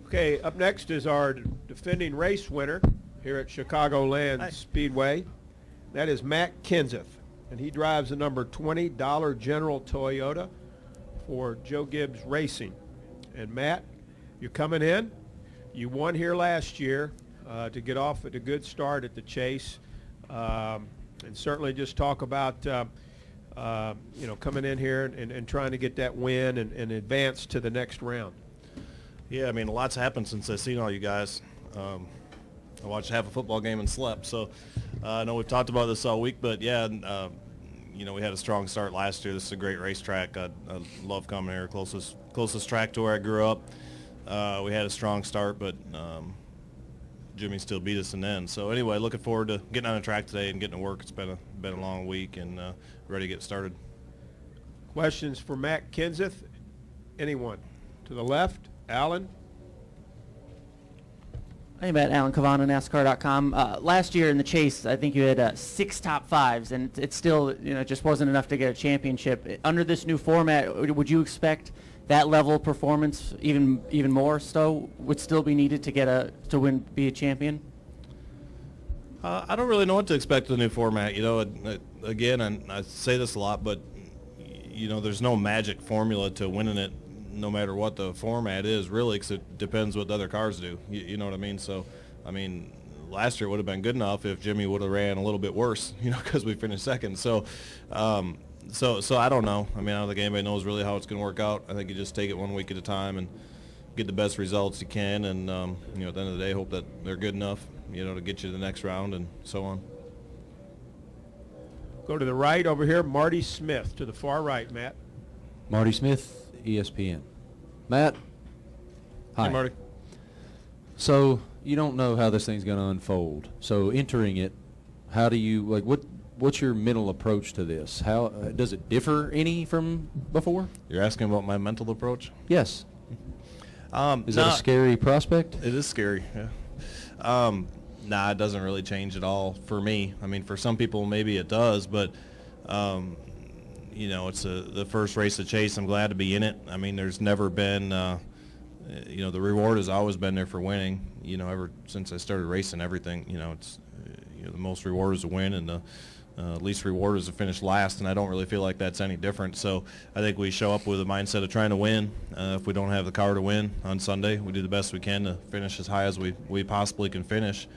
Okay, up next is our defending race winner here at Chicagoland Speedway. That is Matt Kenseth, and he drives the number 20 Dollar General Toyota for Joe Gibbs Racing. And Matt, you're coming in. You won here last year to get off at a good start at the chase, and certainly just talk about coming in here and trying to get that win and advance to the next round. Yeah, I mean, a lot's happened since I've seen all you guys. I watched half a football game and slept, so I know we've talked about this all week, but yeah, we had a strong start last year. This is a great racetrack. I love coming here, closest track to where I grew up. We had a strong start, but Jimmy still beat us in the end. So anyway, looking forward to getting on the track today and getting to work. It's been a long week and ready to get started. Questions for Matt Kenseth? Anyone? To the left, Alan. Hey, Matt. Alan Cavana, NASCAR.com. Last year in the chase, I think you had 6 top 5s, and it still, just wasn't enough to get a championship. Under this new format, would you expect that level of performance, even more so, would still be needed to be a champion? I don't really know what to expect with the new format. Again, I say this a lot, but there's no magic formula to winning it, no matter what the format is, really, because it depends what the other cars do. You know what I mean? So, last year would have been good enough if Jimmy would have ran a little bit worse, because we finished second. So I don't know. I don't think anybody knows really how it's going to work out. I think you just take it one week at a time and get the best results you can, and at the end of the day, hope that they're good enough, to get you to the next round and so on. Go to the right over here, Marty Smith. To the far right, Matt. Marty Smith, ESPN. Matt. Hi. Hey, Marty. So you don't know how this thing's going to unfold. So entering it, how do you what's your mental approach to this? How does it differ any from before? You're asking about my mental approach? Yes. Is that a scary prospect? It is scary. Yeah. It doesn't really change at all for me. For some people maybe it does, but it's the first race of chase. I'm glad to be in it. There's never been, the reward has always been there for winning. Ever since I started racing, everything, it's the most reward is a win, and the least reward is to finish last. And I don't really feel like that's any different. So I think we show up with a mindset of trying to win. If we don't have the car to win on Sunday, we do the best we can to finish as high as we possibly can finish.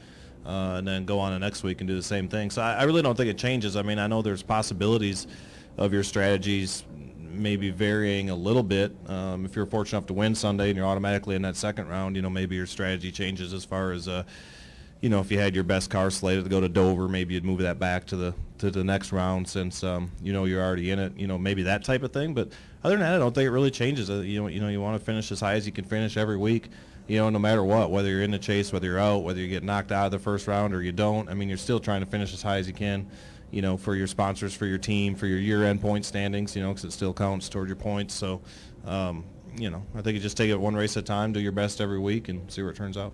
And then go on the next week and do the same thing. So I really don't think it changes. I know there's possibilities of your strategies maybe varying a little bit. If you're fortunate enough to win Sunday and you're automatically in that second round, maybe your strategy changes as far as, if you had your best car slated to go to Dover, maybe you'd move that back to the next round since, you're already in it, maybe that type of thing. But other than that, I don't think it really changes. You want to finish as high as you can finish every week. No matter what, whether you're in the chase, whether you're out, whether you get knocked out of the first round or you don't, you're still trying to finish as high as you can, for your sponsors, for your team, for your year-end point standings, because it still counts toward your points. So, I think you just take it one race at a time, do your best every week, and see where it turns out.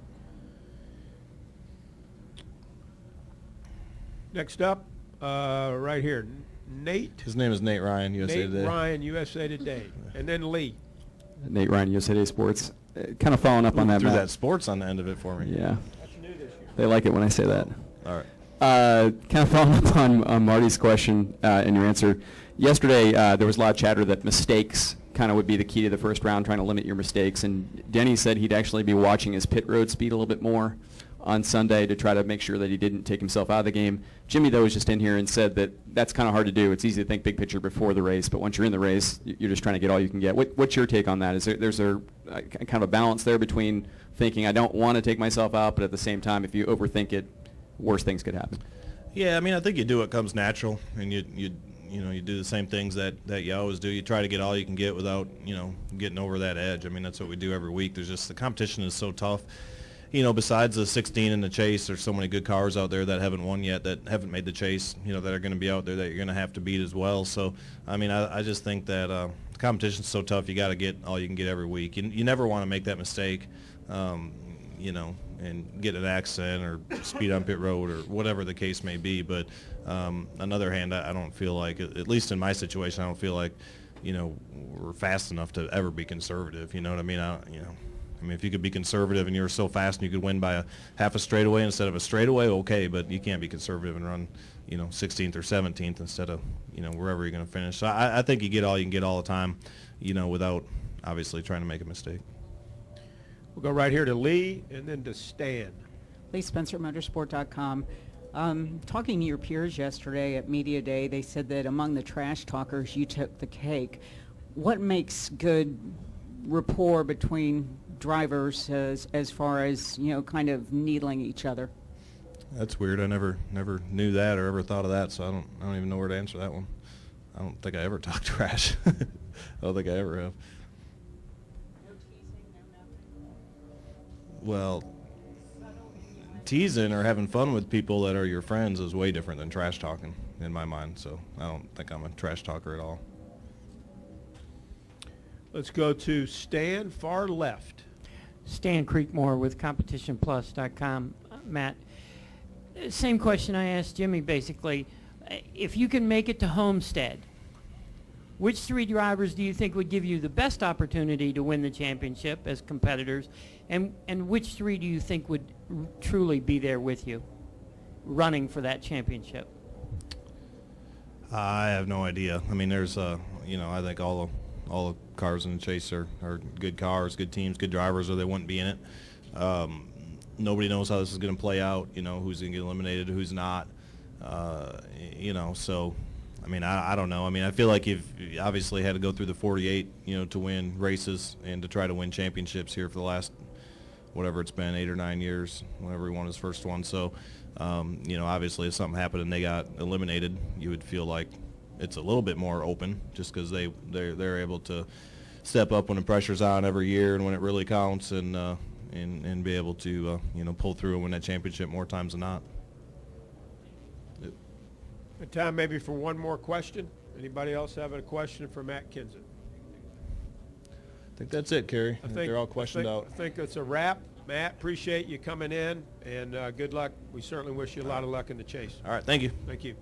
Next up, right here, Nate. His name is Nate Ryan, USA Today. Nate Ryan, USA Today. And then Lee. Nate Ryan, USA Today Sports. Kind of following up on that. Threw that sports on the end of it for me. Yeah. That's new this year. They like it when I say that. All right. Kind of following up on Marty's question and your answer. Yesterday, there was a lot of chatter that mistakes kind of would be the key to the first round, trying to limit your mistakes. And Denny said he'd actually be watching his pit road speed a little bit more on Sunday to try to make sure that he didn't take himself out of the game. Jimmy, though, was just in here and said that that's kind of hard to do. It's easy to think big picture before the race, but once you're in the race, you're just trying to get all you can get. What's your take on that? Is there's a kind of a balance there between thinking I don't want to take myself out, but at the same time, if you overthink it, worse things could happen? Yeah, I think you do what comes natural, and you do the same things that you always do. You try to get all you can get without, getting over that edge. That's what we do every week. There's just the competition is so tough. Besides the 16 in the chase, there's so many good cars out there that haven't won yet, that haven't made the chase, that are going to be out there that you're going to have to beat as well. So, I just think that the competition's so tough, you got to get all you can get every week. You never want to make that mistake, and get an accident or speed on pit road or whatever the case may be. But on the other hand, I don't feel like, at least in my situation, I don't feel like, we're fast enough to ever be conservative. You know what I mean? mean, if you could be conservative and you're so fast and you could win by a half a straightaway instead of a straightaway, okay, but you can't be conservative and run, 16th or 17th instead of, wherever you're going to finish. So I think you get all you can get all the time, without obviously trying to make a mistake. We'll go right here to Lee and then to Stan. Lee Spencer, Motorsport.com. Talking to your peers yesterday at Media Day, they said that among the trash talkers, you took the cake. What makes good rapport between drivers as far as, kind of needling each other? That's weird. I never knew that or ever thought of that, so I don't even know where to answer that one. I don't think I ever talk trash. I don't think I ever have. No teasing, no nothing. Well, teasing or having fun with people that are your friends is way different than trash talking in my mind, so I don't think I'm a trash talker at all. Let's go to Stan, far left. Stan Creekmore with CompetitionPlus.com. Matt, same question I asked Jimmy, basically. If you can make it to Homestead, which three drivers do you think would give you the best opportunity to win the championship as competitors, and which three do you think would truly be there with you, running for that championship? I have no idea. I mean, there's, I think all the cars in the chase are good cars, good teams, good drivers, or they wouldn't be in it. Nobody knows how this is going to play out, who's going to get eliminated, who's not, so, I mean, I don't know. I mean, I feel like you've obviously had to go through the 48, to win races and to try to win championships here for the last, whatever it's been, 8 or 9 years, whenever he won his first one. So, obviously if something happened and they got eliminated, you would feel like it's a little bit more open just because they're able to step up when the pressure's on every year and when it really counts and be able to, pull through and win that championship more times than not. Good time maybe for one more question. Anybody else have a question for Matt Kenseth? I think that's it, Kerry. I think they're all questioned out. I think that's a wrap. Matt, appreciate you coming in, and good luck. We certainly wish you a lot of luck in the chase. All right, thank you. Thank you.